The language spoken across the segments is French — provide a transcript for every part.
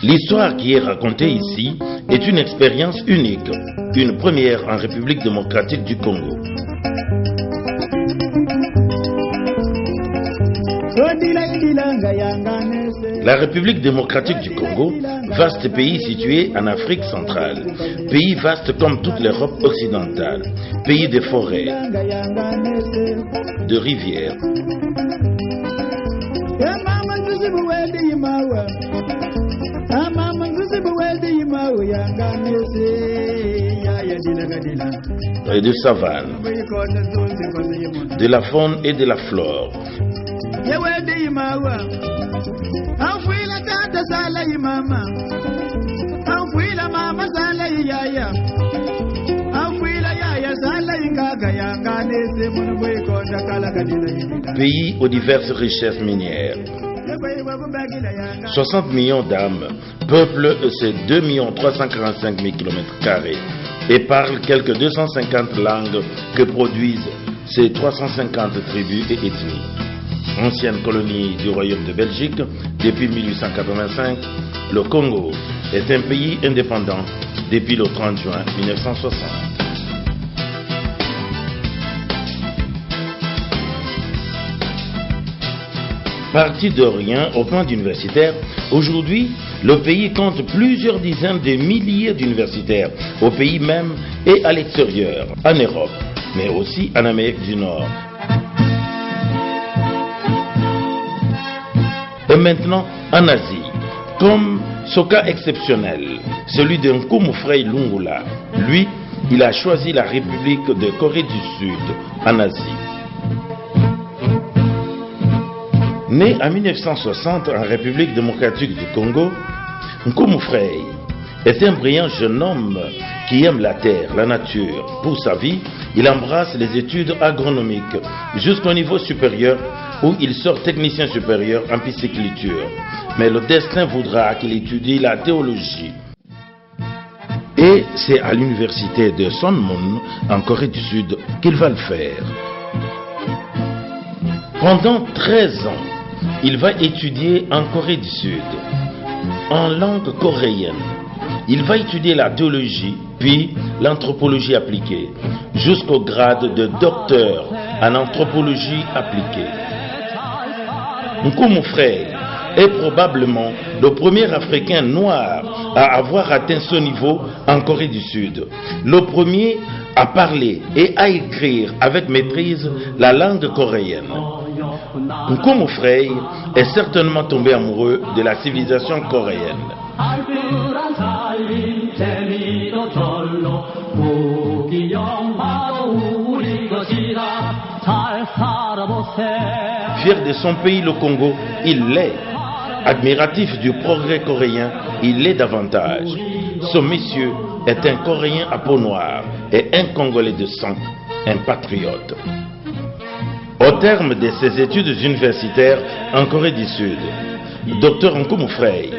L'histoire qui est racontée ici est une expérience unique, une première en République démocratique du Congo. La République démocratique du Congo, vaste pays situé en Afrique centrale, pays vaste comme toute l'Europe occidentale, pays de forêts, de rivières. Et de savane, de la faune et de la flore. Pays aux diverses richesses minières. 60 millions d'âmes peuplent ces 2 345 000 km² et parlent quelques 250 langues que produisent ces 350 tribus et ethnies. Ancienne colonie du Royaume de Belgique, depuis 1885, le Congo est un pays indépendant depuis le 30 juin 1960. Parti de rien au plan universitaire, aujourd'hui, le pays compte plusieurs dizaines de milliers d'universitaires, au pays même et à l'extérieur, en Europe, mais aussi en Amérique du Nord. Et maintenant en Asie, comme ce cas exceptionnel, celui de Nkumu Frei Lungula. Lui, il a choisi la République de Corée du Sud, en Asie. Né en 1960 en République démocratique du Congo, Nkumu Frei est un brillant jeune homme qui aime la terre, la nature. Pour sa vie, il embrasse les études agronomiques jusqu'au niveau supérieur où il sort technicien supérieur en pisciculture. Mais le destin voudra qu'il étudie la théologie. Et c'est à l'université de Sonmun, en Corée du Sud, qu'il va le faire. Pendant 13 ans, il va étudier en Corée du Sud, en langue coréenne. Il va étudier la théologie, puis l'anthropologie appliquée, jusqu'au grade de docteur en anthropologie appliquée. Nkumu Frei est probablement le premier Africain noir à avoir atteint ce niveau en Corée du Sud. Le premier à parler et à écrire avec maîtrise la langue coréenne. Nkumu Frei est certainement tombé amoureux de la civilisation coréenne. Fier de son pays, le Congo, il l'est. Admiratif du progrès coréen, il l'est davantage. Ce monsieur est un Coréen à peau noire et un Congolais de sang, un patriote. Au terme de ses études universitaires en Corée du Sud, Dr Nkumu Frei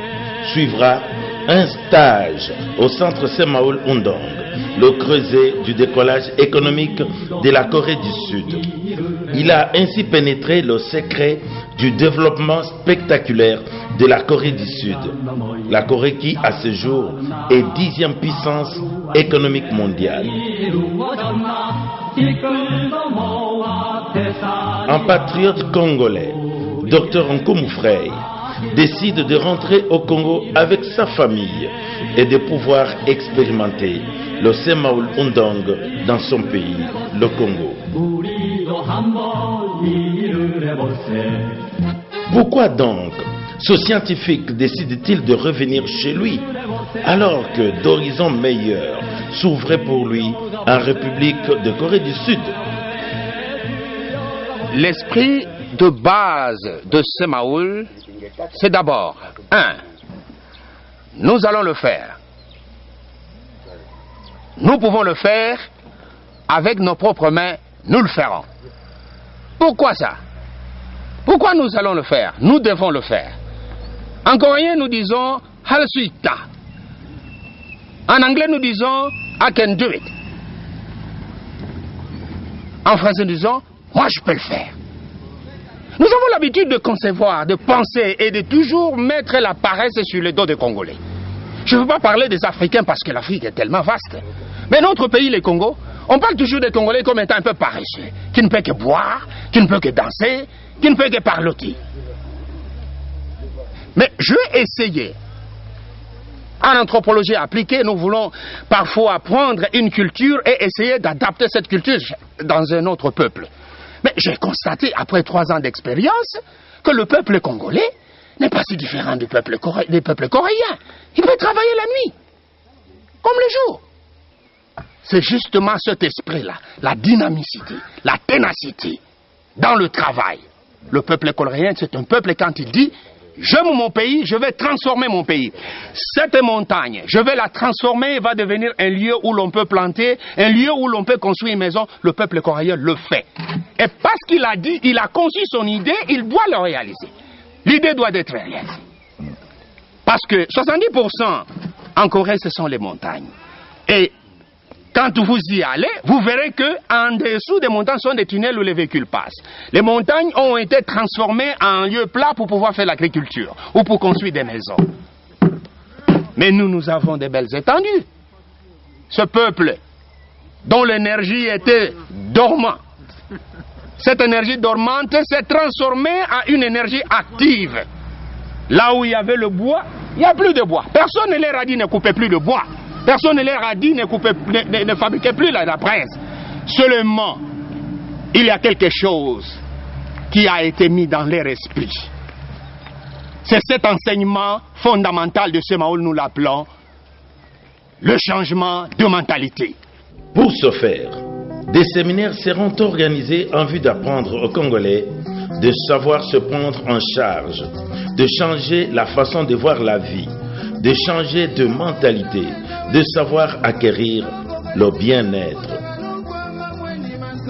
suivra un stage au centre Semaul Undong, le creuset du décollage économique de la Corée du Sud. Il a ainsi pénétré le secret du développement spectaculaire de la Corée du Sud. La Corée qui, à ce jour, est 10e puissance économique mondiale. Un patriote congolais, Dr Nkumu Frei, décide de rentrer au Congo avec sa famille et de pouvoir expérimenter le Semaul Undong dans son pays, le Congo. Pourquoi donc ce scientifique décide-t-il de revenir chez lui alors que d'horizons meilleurs s'ouvraient pour lui en République de Corée du Sud? L'esprit de base de Semaul, c'est d'abord, 1. Nous allons le faire. Nous pouvons le faire avec nos propres mains, nous le ferons. Pourquoi ça? Pourquoi nous allons le faire? Nous devons le faire. En coréen, nous disons 할 수 있다. En anglais, nous disons I can do it. En français, nous disons moi je peux le faire. Nous avons l'habitude de concevoir, de penser et de toujours mettre la paresse sur le dos des Congolais. Je ne veux pas parler des Africains parce que l'Afrique est tellement vaste. Mais notre pays, les Congos, on parle toujours des Congolais comme étant un peu paresseux, qui ne peut que boire, qui ne peut que danser, qui ne peut que parloter. Mais je vais essayer. En anthropologie appliquée, nous voulons parfois prendre une culture et essayer d'adapter cette culture dans un autre peuple. Mais j'ai constaté, après 3 ans d'expérience, que le peuple congolais n'est pas si différent du peuple coréen. Il peut travailler la nuit, comme le jour. C'est justement cet esprit-là, la dynamicité, la ténacité dans le travail. Le peuple coréen, c'est un peuple quand il dit « J'aime mon pays, je vais transformer mon pays. Cette montagne, je vais la transformer, va devenir un lieu où l'on peut planter, un lieu où l'on peut construire une maison. » Le peuple coréen le fait. Et parce qu'il a dit, il a conçu son idée, il doit le réaliser. L'idée doit être réalisée. Parce que 70% en Corée, ce sont les montagnes. Et quand vous y allez, vous verrez qu'en dessous des montagnes sont des tunnels où les véhicules passent. Les montagnes ont été transformées en lieu plat pour pouvoir faire l'agriculture ou pour construire des maisons. Mais nous avons des belles étendues. Ce peuple dont l'énergie était dormante, cette énergie dormante s'est transformée en une énergie active. Là où il y avait le bois, il n'y a plus de bois. Personne ne leur a dit ne coupez plus de bois. Personne ne leur a dit ne fabriquez plus la presse. Seulement, il y a quelque chose qui a été mis dans leur esprit. C'est cet enseignement fondamental de Semaoul, nous l'appelons le changement de mentalité. Pour ce faire, des séminaires seront organisés en vue d'apprendre aux Congolais de savoir se prendre en charge, de changer la façon de voir la vie, de changer de mentalité, de savoir acquérir le bien-être.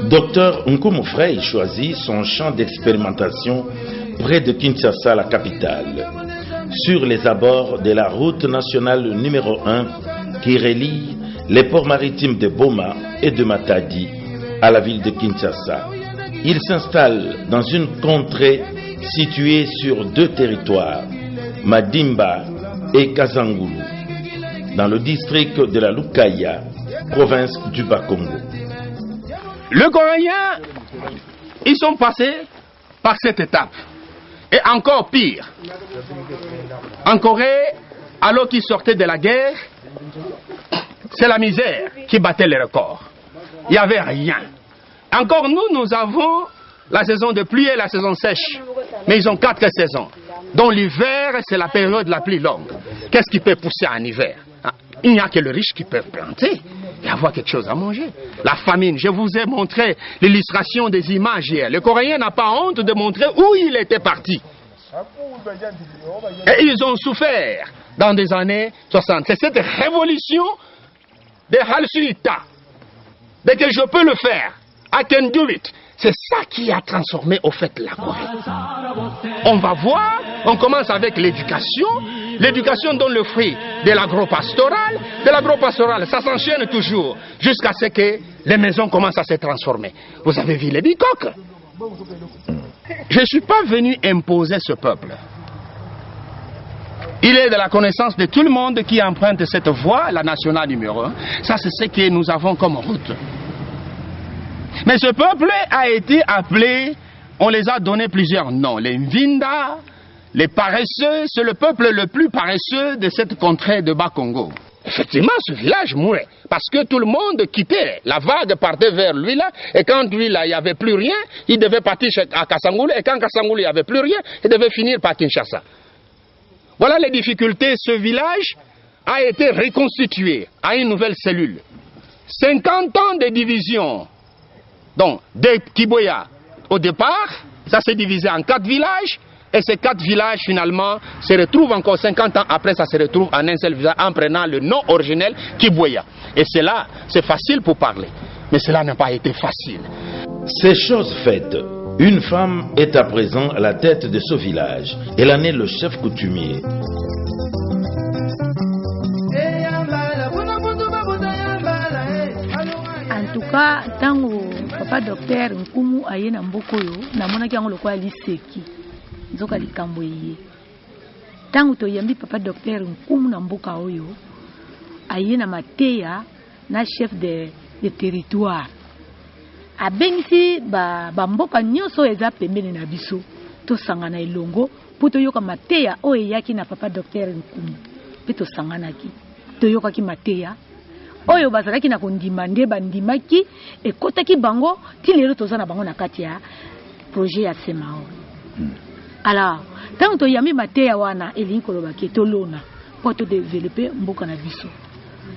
Dr Nkumu Frey choisit son champ d'expérimentation près de Kinshasa, la capitale, sur les abords de la route nationale numéro 1 qui relie les ports maritimes de Boma et de Matadi à la ville de Kinshasa. Il s'installe dans une contrée située sur 2 territoires, Madimba et Kazangulu, dans le district de la Lukaya, province du Bas-Congo. Les Coréens, ils sont passés par cette étape. Et encore pire. En Corée, alors qu'ils sortaient de la guerre, c'est la misère qui battait les records. Il n'y avait rien. Encore nous avons la saison de pluie et la saison sèche. Mais ils ont 4 saisons. Dont l'hiver, c'est la période la plus longue. Qu'est-ce qui peut pousser en hiver? Il n'y a que les riches qui peuvent planter et avoir quelque chose à manger. La famine, je vous ai montré l'illustration des images hier. Le Coréen n'a pas honte de montrer où il était parti. Et ils ont souffert dans des années 60. C'est cette révolution de Halsuita. Dès que je peux le faire, I can do it. C'est ça qui a transformé au fait la Corée. On va voir, on commence avec l'éducation. L'éducation donne le fruit de l'agro-pastoral. De l'agro-pastoral, ça s'enchaîne toujours jusqu'à ce que les maisons commencent à se transformer. Vous avez vu les bicoques? Je ne suis pas venu imposer ce peuple. Il est de la connaissance de tout le monde qui emprunte cette voie, la nationale numéro 1. Ça, c'est ce que nous avons comme route. Mais ce peuple a été appelé, on les a donné plusieurs noms. Les Mvinda, les paresseux, c'est le peuple le plus paresseux de cette contrée de Bas-Congo. Effectivement, ce village mourait, parce que tout le monde quittait. La vague partait vers lui là, et quand lui là, il n'y avait plus rien, il devait partir à Kasangulu, et quand Kasangulu, il n'y avait plus rien, il devait finir par Kinshasa. Voilà les difficultés. Ce village a été reconstitué à une nouvelle cellule. 50 ans de division. Donc, de Kiboya, au départ, ça s'est divisé en 4 villages, et ces 4 villages, finalement, se retrouvent encore 50 ans après, ça se retrouve en un seul village, en prenant le nom originel Kiboya. Et c'est là, c'est facile pour parler, mais cela n'a pas été facile. Ces choses faites, une femme est à présent à la tête de ce village. Elle en est le chef coutumier. En tout cas, tangu papa docteur Nkumu aye na mboko yo na mona ki ngolo kwa liseki nzoka likambo yeye tangu to yambi papa docteur Nkumu na mboka oyo aye na mateya na chef de territoire abengisi ba mboka nyonso eza pembeni na biso to sangana elongo poto yoka mateya oyo yaki na papa docteur Nkumu pe to sanganaki to yoka ki mateya oyo bazalaki na kondima nde bandimaki ekotaki bango ti lelo toza na bango na kati ya projet ya semao. Alors tango to yami mateya wana elingi kolobaki tolona po to développer mboka na biso.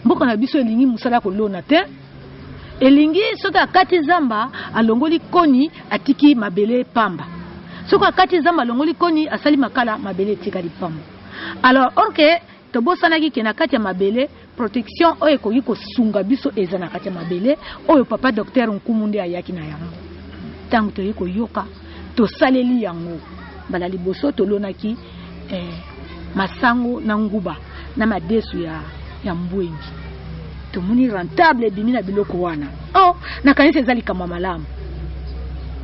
Mboka na biso elingi musala kolona te. Elingi soki akati zamba alongoli koni atiki mabele pamba. Soki akati zamba alongoli koni asali makala mabele etikali pamba. Alors orke tobosanaki ke na kati ya mabele protection oyo koyi kosunga biso eza na kati ya mabele oyo papa docteur Nkumu nde ayaki na yango. Tango toyi koyoka tosaleli yango bala liboso tolonaki masango na nguba na madesu ya mbwengi tomuni rentable bimi na biloko wana na kanisa ezali kama malamu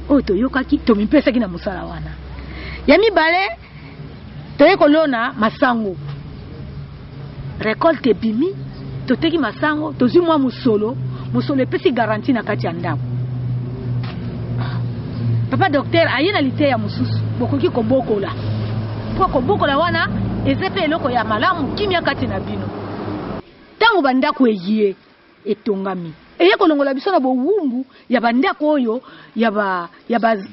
oyo toyokaki tomipesaki na musala wana ya mibale toye kolona masango récolte bimi toteki masango tozwi mwa musolo epesi garantie na kati ya ndako papa docteur aye na lite ya mususu bokoki kobokola po kobokola wana ezepe eloko ya malamu kimia kati na bino tango bandako eyie etongami eye kolongola biso na bowumbu ya bandako oyo ya ba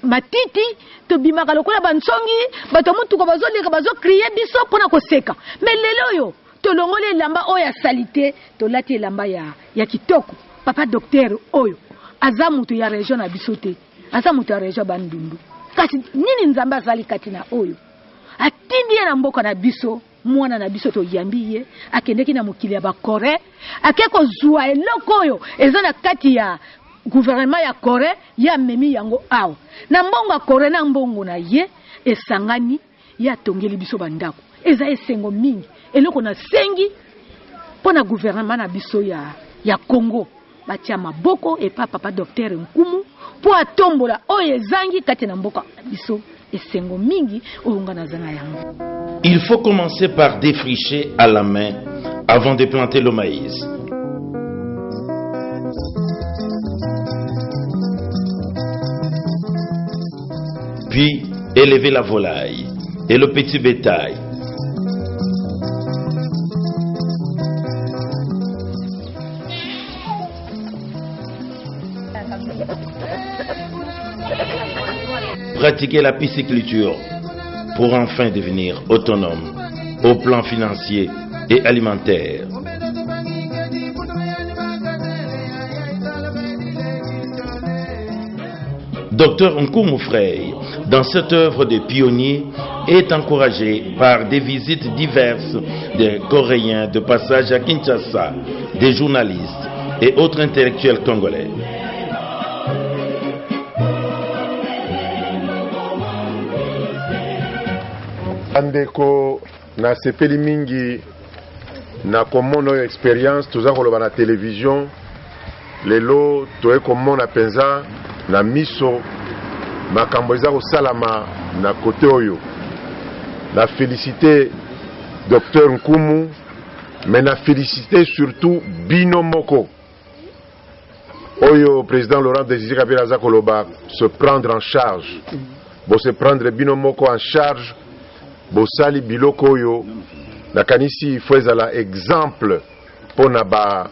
matiti tobimaka lokola bansongi bato mutuko bazoleka bazokriye biso mpona koseka me lelo oyo tolongoli elamba oyo ya salite tolati elamba ya kitoko papa docteur oyo aza mutu ya region na biso te aza mutu ya region bandundu kasi nini nzambe azali kati na oyo atindi ye na mboka na biso mwana na biso toyambi ye akendeki na mokili ya bakore ake kozwa eloko oyo eza na kati ya gouvernement ya Kore ya memi yango awa na mbongo ya Kore na mbongo na ye esangani ya tongeli biso bandako eza esengo mingi eloko na sengi pona gouvernement na biso ya Congo batia maboko epa papa docteur Nkumu po atombola oyo ezangi kati na mboka biso esengo mingi oyo na zana yango. Il faut commencer par défricher à la main avant de planter le maïs. Puis élever la volaille et le petit bétail. Pratiquer la pisciculture pour enfin devenir autonome au plan financier et alimentaire. Dr Nkumu Frey, dans cette œuvre de pionnier, est encouragé par des visites diverses des Coréens de passage à Kinshasa, des journalistes et autres intellectuels congolais. Andeko na sepeli mingi na komono experience toza koloba na télévision lelo toye komona penza na miso makambo eza kosalama na kote oyo na félicité docteur Nkumu mais na félicité surtout bino moko oyo président Laurent Désiré Kabila aza koloba se prendre en charge bo se prendre bino moko en charge bosali biloko oyo nakanisi ifo ezala exemple pona ba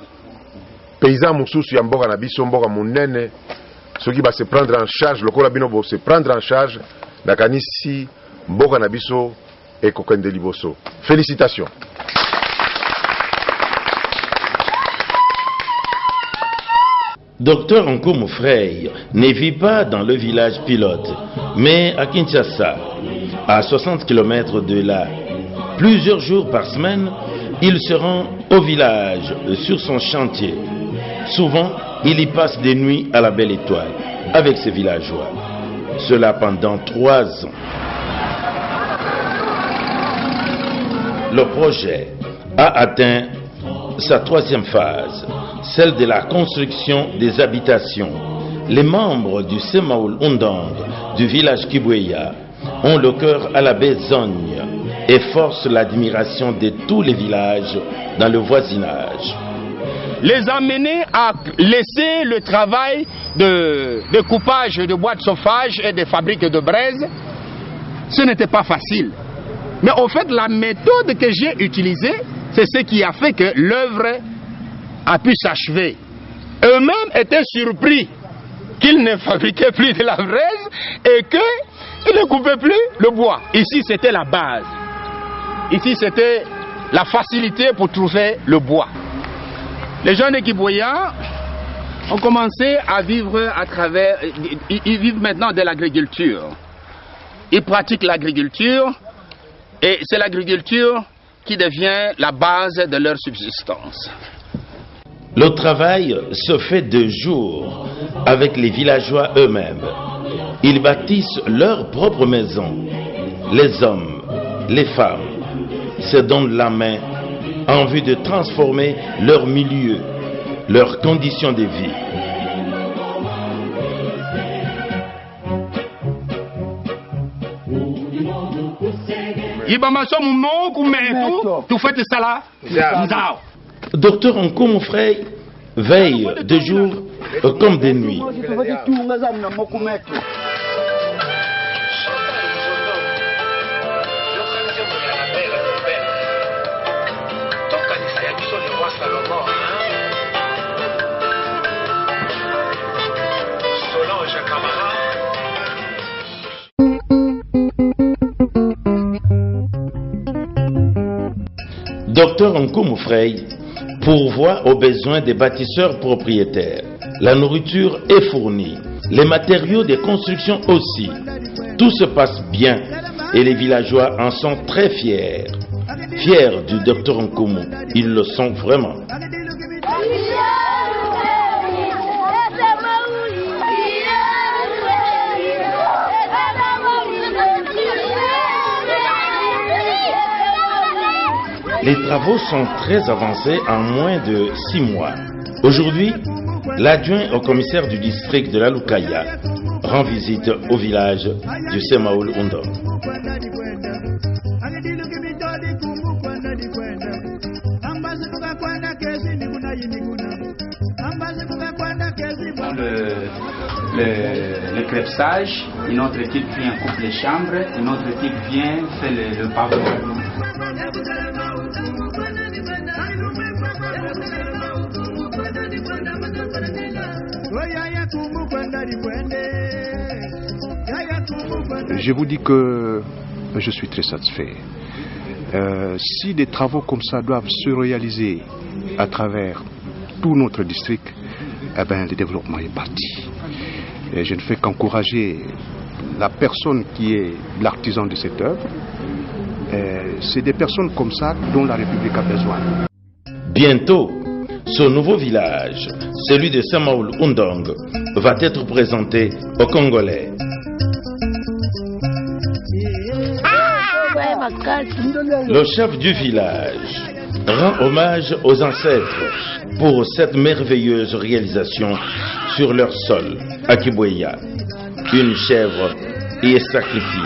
paysan mususu ya mboka na biso mboka munene soki ba se prendre en charge lokola bino bo se prendre en charge nakanisi mboka na biso ekokende liboso. Félicitations. Docteur Nkumu Frey ne vit pas dans le village pilote, mais à Kinshasa, à 60 km de là. Plusieurs jours par semaine, il se rend au village sur son chantier. Souvent, il y passe des nuits à la belle étoile avec ses villageois. Cela pendant 3 ans. Le projet a atteint sa 3e phase, celle de la construction des habitations, Les membres du Semaoul Undang du village Kibweya ont le cœur à la besogne et forcent l'admiration de tous les villages dans le voisinage. Les amener à laisser le travail de coupage de bois de chauffage et des fabriques de braise, ce n'était pas facile. Mais au fait, la méthode que j'ai utilisée, c'est ce qui a fait que l'œuvre a pu s'achever. Eux-mêmes étaient surpris qu'ils ne fabriquaient plus de la braise et qu'ils ne coupaient plus le bois. Ici, c'était la base. Ici, c'était la facilité pour trouver le bois. Les gens de Kibweya ont commencé à vivre à travers... Ils vivent maintenant de l'agriculture. Ils pratiquent l'agriculture et c'est l'agriculture qui devient la base de leur subsistance. Le travail se fait de jour avec les villageois eux-mêmes. Ils bâtissent leur propre maison. Les hommes, les femmes se donnent la main en vue de transformer leur milieu, leurs conditions de vie. Docteur Nkomo Frey veille de jour comme de nuit. Docteur Nkomo Frey pourvoit aux besoins des bâtisseurs propriétaires. La nourriture est fournie, les matériaux de construction aussi. Tout se passe bien et les villageois en sont très fiers. Fiers du docteur Nkomo, ils le sont vraiment. Les travaux sont très avancés en moins de 6 mois. Aujourd'hui, l'adjoint au commissaire du district de la Lukaya rend visite au village du Semaoul Undang. Le crépsage, une autre équipe vient couper les chambres, une autre équipe vient faire le pavot. Je vous dis que je suis très satisfait. Si des travaux comme ça doivent se réaliser à travers tout notre district, eh ben, le développement est parti. Et je ne fais qu'encourager la personne qui est l'artisan de cette œuvre. C'est des personnes comme ça dont la République a besoin. Bientôt, ce nouveau village, celui de Semaoul Undang, va être présenté aux Congolais. Le chef du village rend hommage aux ancêtres pour cette merveilleuse réalisation sur leur sol à Kibweya. Une chèvre y est sacrifiée.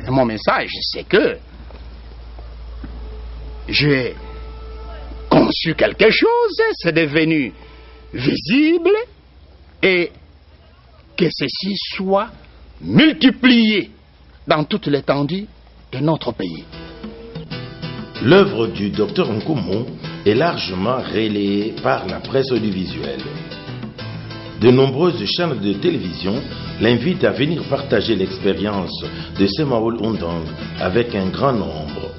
Mon message, c'est que j'ai conçu quelque chose, c'est devenu visible et que ceci soit multiplié dans toute l'étendue de notre pays. L'œuvre du docteur Nkomo est largement relayée par la presse audiovisuelle. De nombreuses chaînes de télévision l'invitent à venir partager l'expérience de Semaoul Undang avec un grand nombre.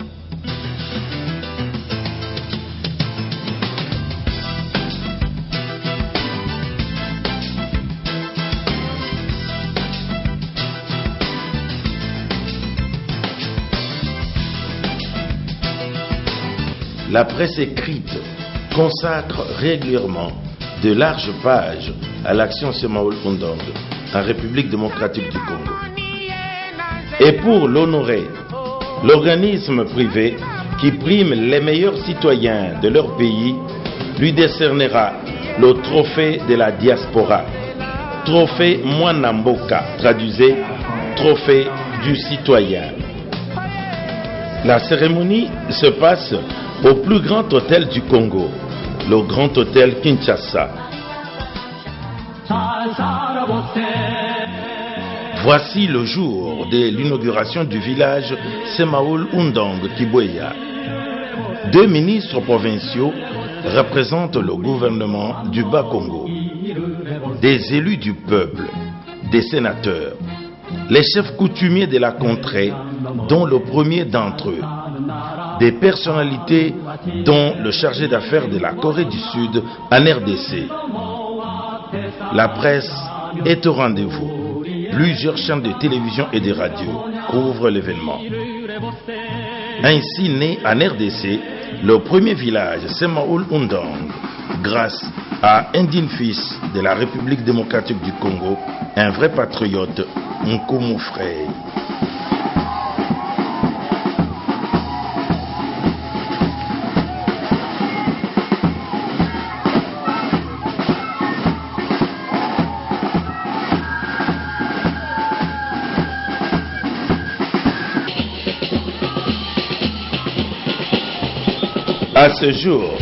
La presse écrite consacre régulièrement de larges pages à l'action Semaoul Undang en République démocratique du Congo. Et pour l'honorer, l'organisme privé qui prime les meilleurs citoyens de leur pays lui décernera le trophée de la diaspora, trophée Mwanamboka, traduisez trophée du citoyen. La cérémonie se passe au plus grand hôtel du Congo, le Grand Hôtel Kinshasa. Voici le jour de l'inauguration du village Semaoul Undong Kiboya. 2 ministres provinciaux représentent le gouvernement du Bas-Congo, des élus du peuple, des sénateurs, les chefs coutumiers de la contrée, dont le premier d'entre eux, des personnalités dont le chargé d'affaires de la Corée du Sud en RDC. La presse est au rendez-vous. Plusieurs chaînes de télévision et de radio couvrent l'événement. Ainsi né en RDC, le premier village Semaoul Undong, grâce à un digne fils de la République démocratique du Congo, un vrai patriote, Nkumu Frey. À ce jour,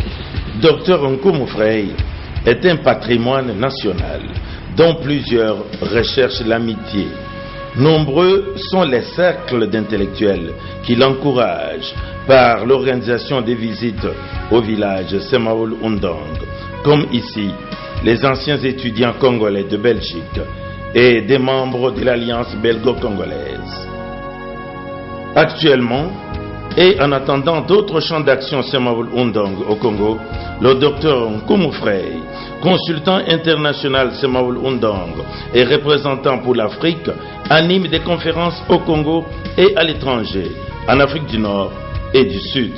Dr Nkumu Frey est un patrimoine national dont plusieurs recherchent l'amitié. Nombreux sont les cercles d'intellectuels qui l'encouragent par l'organisation des visites au village Semaoul Undong, comme ici les anciens étudiants congolais de Belgique et des membres de l'Alliance belgo-congolaise. Actuellement, et en attendant d'autres champs d'action Semaoul Undong au Congo, le docteur Nkumu Frey, consultant international Semaoul Undong et représentant pour l'Afrique, anime des conférences au Congo et à l'étranger, en Afrique du Nord et du Sud.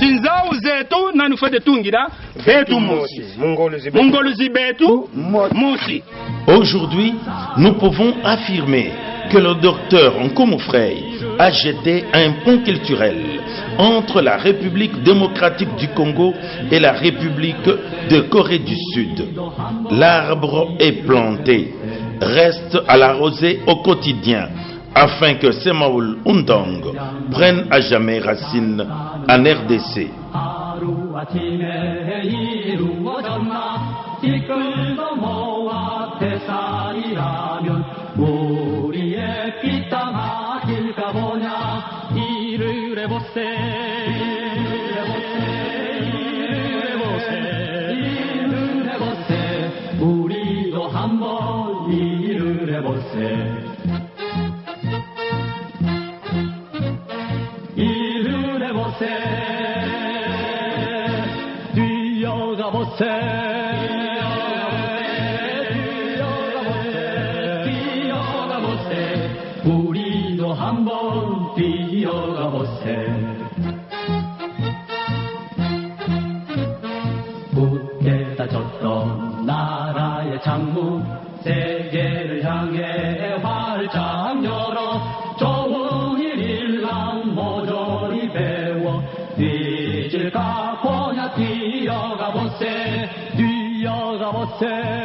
Sinzau zetu na nufete tungira betu mosi. Mongoluzi betu mosi. Aujourd'hui, nous pouvons affirmer que le docteur Nkumu Frey a jeté un pont culturel entre la République démocratique du Congo et la République de Corée du Sud. L'arbre est planté, reste à l'arroser au quotidien, afin que Semaoul Undong prenne à jamais racine en RDC. 뛰어가보세